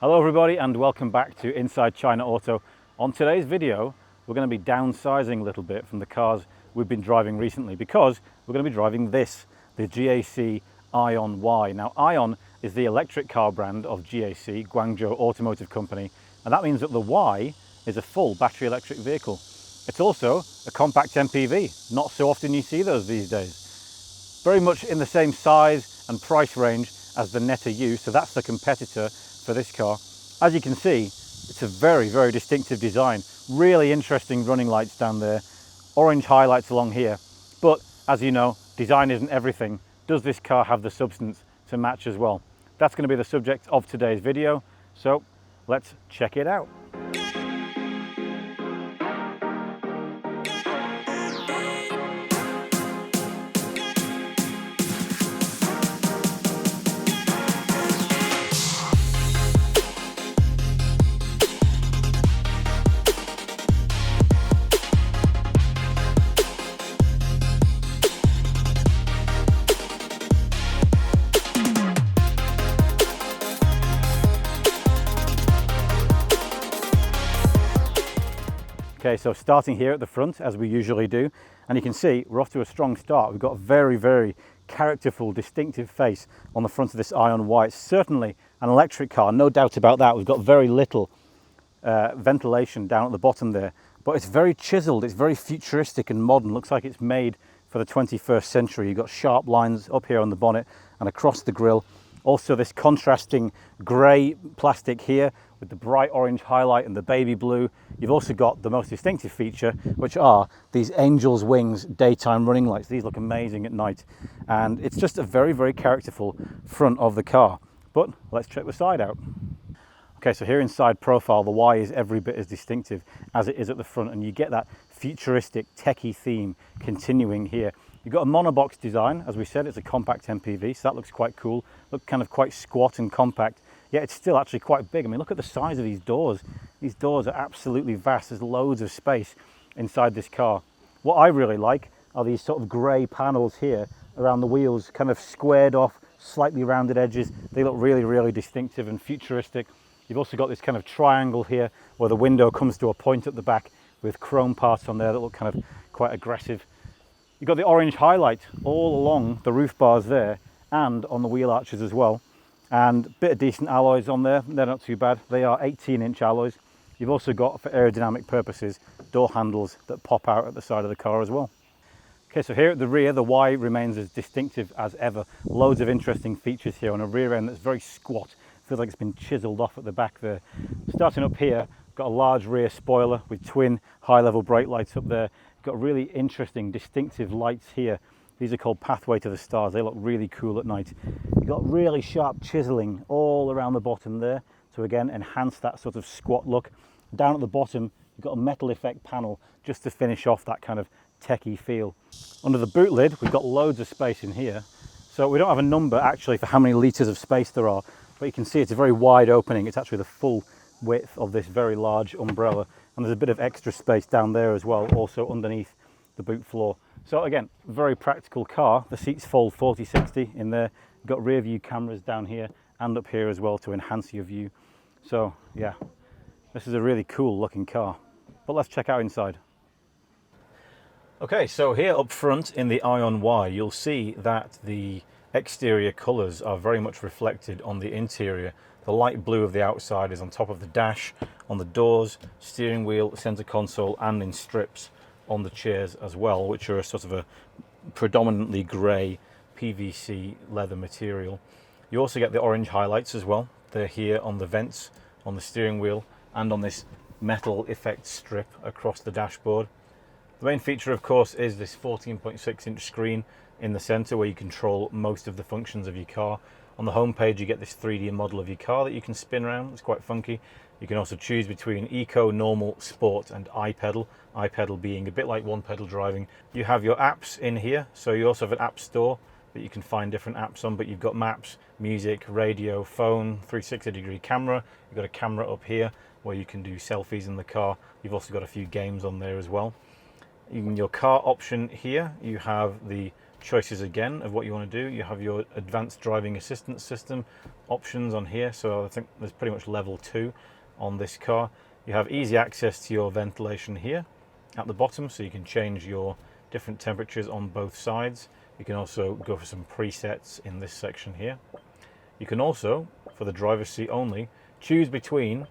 Hello everybody and welcome back to Inside China Auto. On today's video we're going to be downsizing a little bit from the cars we've been driving recently because we're going to be driving this, the GAC AION Y. Now AION is the electric car brand of GAC, Guangzhou Automotive Company, and that means that the Y is a full battery electric vehicle. It's also a compact MPV. Not so often you see those these days. Very much in the same size and price range as the Neta U, so that's the competitor for this car. As you can see, it's a very distinctive design. Really interesting running lights down there, orange highlights along here. But as you know, design isn't everything. Does this car have the substance to match as well? That's going to be the subject of today's video, so let's check it out. Okay, so starting here at the front, as we usually do, and you can see we're off to a strong start. We've got a very characterful, distinctive face on the front of this AION Y. It's certainly an electric car, no doubt about that. We've got very little ventilation down at the bottom there, but it's very chiseled, it's very futuristic and modern. Looks like it's made for the 21st century. You've got sharp lines up here on the bonnet and across the grille. Also this contrasting grey plastic here with the bright orange highlight and the baby blue. You've also got the most distinctive feature, which are these angel's wings daytime running lights. These look amazing at night. And it's just a very characterful front of the car. But let's check the side out. Okay, so here inside profile, the Y is every bit as distinctive as it is at the front, and you get that futuristic techie theme continuing here. You've got a monobox design. As we said, it's a compact MPV, so that looks quite cool. Look kind of quite squat and compact, yet it's still actually quite big. I mean, look at the size of these doors. These doors are absolutely vast. There's loads of space inside this car. What I really like are these sort of grey panels here around the wheels, kind of squared off, slightly rounded edges. They look really distinctive and futuristic. You've also got this kind of triangle here where the window comes to a point at the back with chrome parts on there that look kind of quite aggressive. You've got the orange highlight all along the roof bars there and on the wheel arches as well. And a bit of decent alloys on there. They're not too bad. They are 18-inch alloys. You've also got, for aerodynamic purposes, door handles that pop out at the side of the car as well. Okay, so here at the rear, the Y remains as distinctive as ever. Loads of interesting features here on a rear end that's very squat. Feels like it's been chiseled off at the back there. Starting up here, got a large rear spoiler with twin high-level brake lights up there. Got really interesting, distinctive lights here. These are called Pathway to the Stars. They look really cool at night. You've got really sharp chiseling all around the bottom there to again enhance that sort of squat look. Down at the bottom, you've got a metal effect panel just to finish off that kind of techie feel. Under the boot lid, we've got loads of space in here. So we don't have a number actually for how many litres of space there are, but you can see it's a very wide opening. It's actually the full width of this very large umbrella. And there's a bit of extra space down there as well, also underneath the boot floor. So again, very practical car. The seats fold 40-60 in there. You've got rear view cameras down here and up here as well to enhance your view. So yeah, this is a really cool looking car. But let's check out inside. Okay, so here up front in the AION Y, you'll see that the exterior colours are very much reflected on the interior. The light blue of the outside is on top of the dash, on the doors, steering wheel, centre console, and in strips on the chairs as well, which are a sort of a predominantly grey PVC leather material. You also get the orange highlights as well. They're here on the vents, on the steering wheel, and on this metal effect strip across the dashboard. The main feature, of course, is this 14.6-inch screen in the centre where you control most of the functions of your car. On the home page, you get this 3D model of your car that you can spin around. It's quite funky. You can also choose between Eco, Normal, Sport and iPedal. iPedal being a bit like one-pedal driving. You have your apps in here, so you also have an app store that you can find different apps on, but you've got maps, music, radio, phone, 360-degree camera. You've got a camera up here where you can do selfies in the car. You've also got a few games on there as well. In your car option here, you have the choices again of what you want to do. You have your advanced driving assistance system options on here, so I think there's pretty much level 2 on this car. You have easy access to your ventilation here at the bottom, so you can change your different temperatures on both sides. You can also go for some presets in this section here. You can also, for the driver's seat only, choose between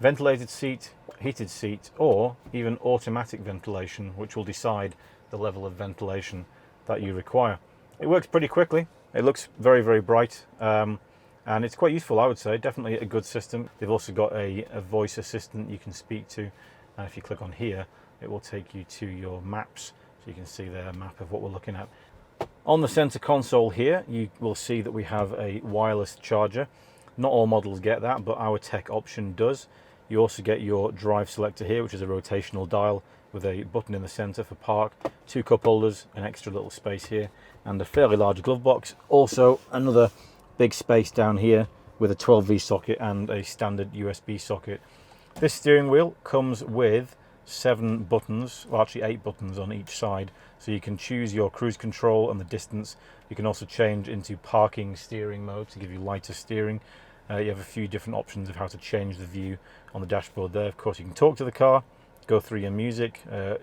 ventilated seat, heated seat, or even automatic ventilation, which will decide the level of ventilation that you require. It works pretty quickly. It looks very, very bright, and it's quite useful, I would say. Definitely a good system. They've also got a voice assistant you can speak to, and if you click on here, it will take you to your maps, so you can see there a map of what we're looking at. On the center console here, you will see that we have a wireless charger. Not all models get that, but our tech option does. You also get your drive selector here, which is a rotational dial with a button in the center for park, 2 cup holders, an extra little space here, and a fairly large glove box. Also another big space down here with a 12V socket and a standard USB socket. This steering wheel comes with 7 buttons, well actually 8 buttons on each side, so you can choose your cruise control and the distance. You can also change into parking steering mode to give you lighter steering. You have a few different options of how to change the view on the dashboard there. Of course, you can talk to the car, go through your music,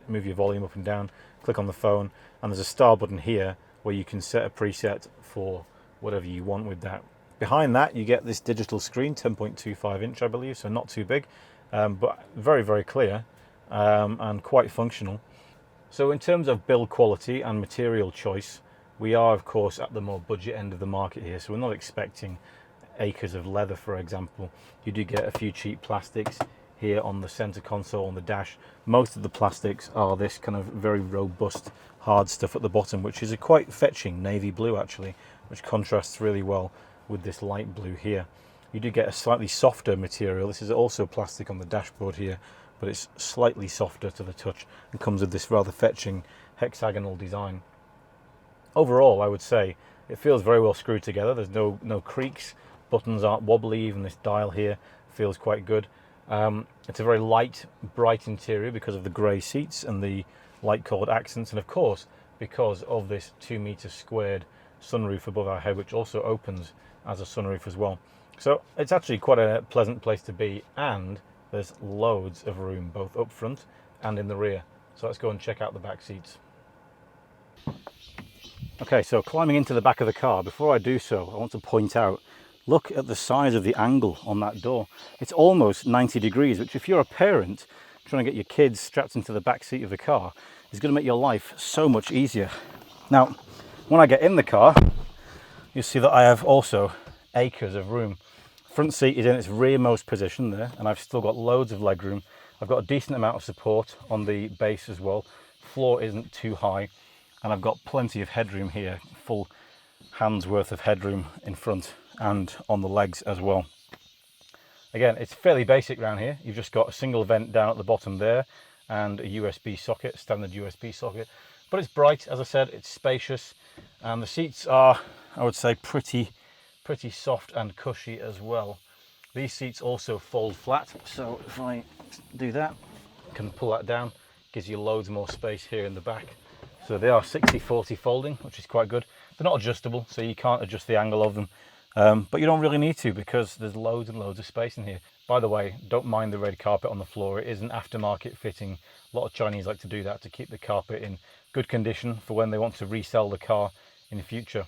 move your volume up and down, click on the phone, and there's a star button here where you can set a preset for whatever you want with that. Behind that, you get this digital screen, 10.25 inch, I believe, so not too big, but very, very clear and quite functional. So in terms of build quality and material choice, we are, of course, at the more budget end of the market here, so we're not expecting acres of leather, for example. You do get a few cheap plastics here on the center console, on the dash. Most of the plastics are this kind of very robust hard stuff at the bottom, which is a quite fetching navy blue actually, which contrasts really well with this light blue here. You do get a slightly softer material. This is also plastic on the dashboard here, but it's slightly softer to the touch and comes with this rather fetching hexagonal design. Overall, I would say it feels very well screwed together. There's no creaks. Buttons aren't wobbly. Even this dial here feels quite good. It's a very light, bright interior because of the grey seats and the light coloured accents, and of course because of this 2 meter squared sunroof above our head, which also opens as a sunroof as well. So it's actually quite a pleasant place to be, and there's loads of room both up front and in the rear. So let's go and check out the back seats. Okay, so climbing into the back of the car. Before I do so, I want to point out, look at the size of the angle on that door. It's almost 90 degrees, which if you're a parent trying to get your kids strapped into the back seat of the car is going to make your life so much easier. Now, when I get in the car, you'll see that I have also acres of room. Front seat is in its rearmost position there, and I've still got loads of leg room. I've got a decent amount of support on the base as well. Floor isn't too high, and I've got plenty of headroom here, full hand's worth of headroom in front and on the legs as well. Again, it's fairly basic around here. You've just got a single vent down at the bottom there and a USB socket, standard USB socket. But it's bright, as I said, it's spacious, and the seats are, I would say, pretty soft and cushy as well. These seats also fold flat, so if I do that, I can pull that down, gives you loads more space here in the back. So they are 60/40 folding, which is quite good. They're not adjustable, so you can't adjust the angle of them. But you don't really need to, because there's loads and loads of space in here. By the way, don't mind the red carpet on the floor. It is an aftermarket fitting. A lot of Chinese like to do that to keep the carpet in good condition for when they want to resell the car in the future.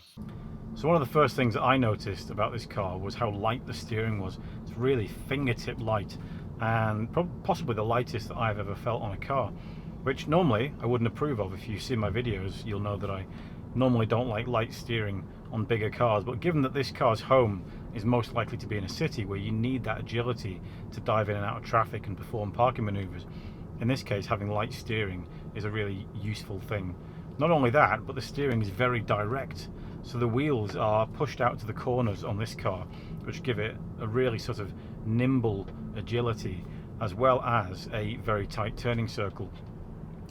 So one of the first things that I noticed about this car was how light the steering was. It's really fingertip light, and possibly the lightest that I've ever felt on a car, which normally I wouldn't approve of. If you see my videos, you'll know that I normally don't like light steering on bigger cars, but given that this car's home is most likely to be in a city where you need that agility to dive in and out of traffic and perform parking maneuvers, in this case having light steering is a really useful thing. Not only that, but the steering is very direct, so the wheels are pushed out to the corners on this car, which give it a really sort of nimble agility, as well as a very tight turning circle.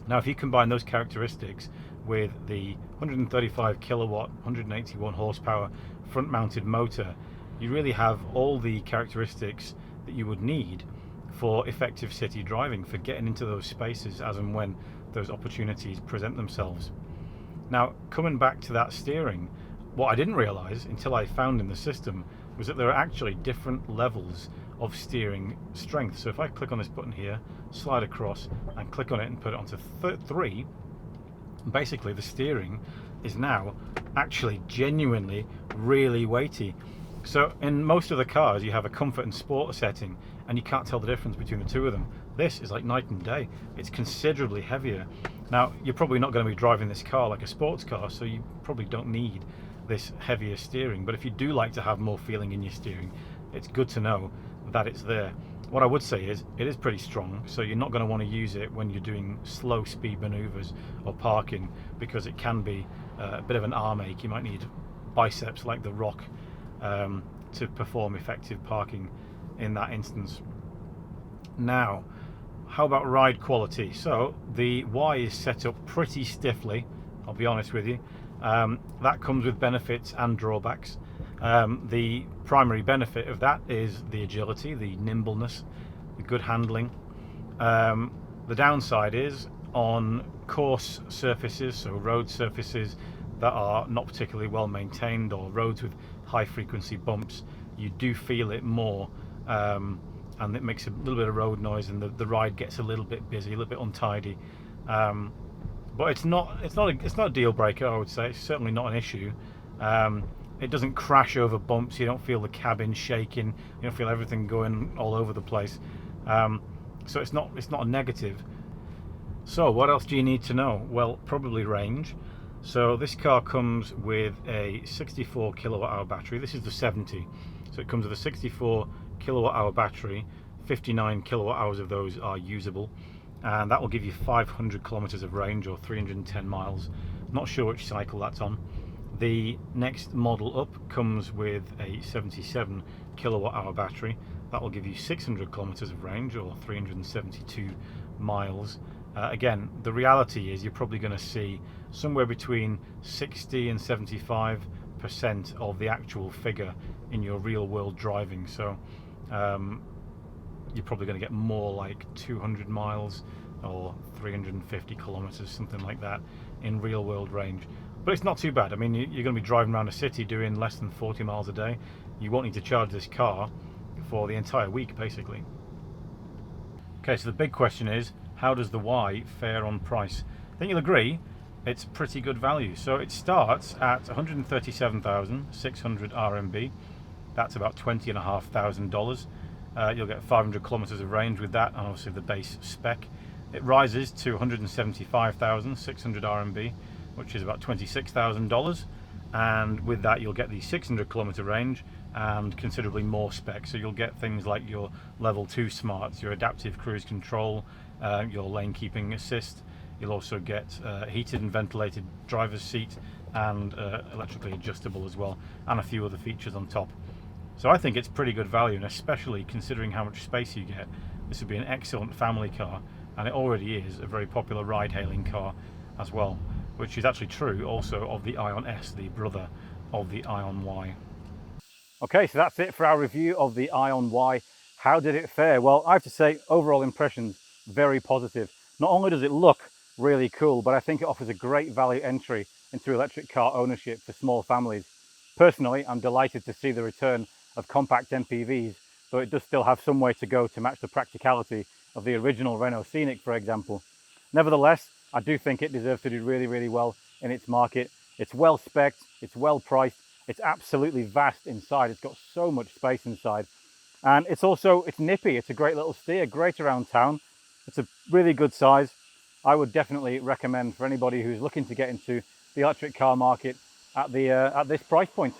Now if you combine those characteristics with the 135 kilowatt, 181 horsepower front mounted motor, you really have all the characteristics that you would need for effective city driving, for getting into those spaces as and when those opportunities present themselves. Now, coming back to that steering, what I didn't realise until I found in the system was that there are actually different levels of steering strength. So if I click on this button here, slide across and click on it and put it onto 3, basically the steering is now actually genuinely really weighty. So in most of the cars you have a comfort and sport setting and you can't tell the difference between the two of them. This is like night and day. It's considerably heavier. Now you're probably not going to be driving this car like a sports car, so you probably don't need this heavier steering, but if you do like to have more feeling in your steering, it's good to know that it's there. What I would say is it is pretty strong, so you're not going to want to use it when you're doing slow speed maneuvers or parking, because it can be a bit of an arm ache. You might need biceps like the Rock to perform effective parking in that instance. Now, how about ride quality? So the Y is set up pretty stiffly, I'll be honest with you. That comes with benefits and drawbacks. The primary benefit of that is the agility, the nimbleness, the good handling. The downside is on coarse surfaces, so road surfaces that are not particularly well maintained, or roads with high frequency bumps, you do feel it more, and it makes a little bit of road noise, and the ride gets a little bit busy, a little bit untidy. But it's not a deal breaker, I would say. It's certainly not an issue. It doesn't crash over bumps. You don't feel the cabin shaking. You don't feel everything going all over the place. So it's not a negative. So what else do you need to know? Well, probably range. So this car comes with a 64 kilowatt hour battery. This is the 70. So it comes with a 64 kilowatt hour battery. 59 kilowatt hours of those are usable, and that will give you 500 kilometers of range, or 310 miles. Not sure which cycle that's on. The next model up comes with a 77 kilowatt hour battery. That will give you 600 kilometers of range, or 372 miles. Again, the reality is you're probably going to see somewhere between 60 and 75% of the actual figure in your real world driving. So you're probably going to get more like 200 miles or 350 kilometers, something like that, in real world range. But it's not too bad. I mean, you're going to be driving around a city doing less than 40 miles a day. You won't need to charge this car for the entire week, basically. Okay, so the big question is, how does the Y fare on price? I think you'll agree it's pretty good value. So it starts at 137,600 RMB. That's about $20,500. You'll get 500 kilometers of range with that, and obviously the base spec. It rises to 175,600 RMB, which is about $26,000, and with that you'll get the 600 kilometer range and considerably more spec. So you'll get things like your level 2 smarts, your adaptive cruise control, your lane keeping assist. You'll also get heated and ventilated driver's seat, and electrically adjustable as well, and a few other features on top. So I think it's pretty good value, and especially considering how much space you get, this would be an excellent family car, and it already is a very popular ride-hailing car as well, which is actually true also of the Aion S, the brother of the Aion Y. Okay, so that's it for our review of the Aion Y. How did it fare? Well, I have to say, overall impressions, very positive. Not only does it look really cool, but I think it offers a great value entry into electric car ownership for small families. Personally, I'm delighted to see the return of compact MPVs, though it does still have some way to go to match the practicality of the original Renault Scenic, for example. Nevertheless, I do think it deserves to do really, really well in its market. It's well spec'd, it's well priced, it's absolutely vast inside, it's got so much space inside. And it's nippy, it's a great little steer, great around town. It's a really good size. I would definitely recommend for anybody who's looking to get into the electric car market at this price point.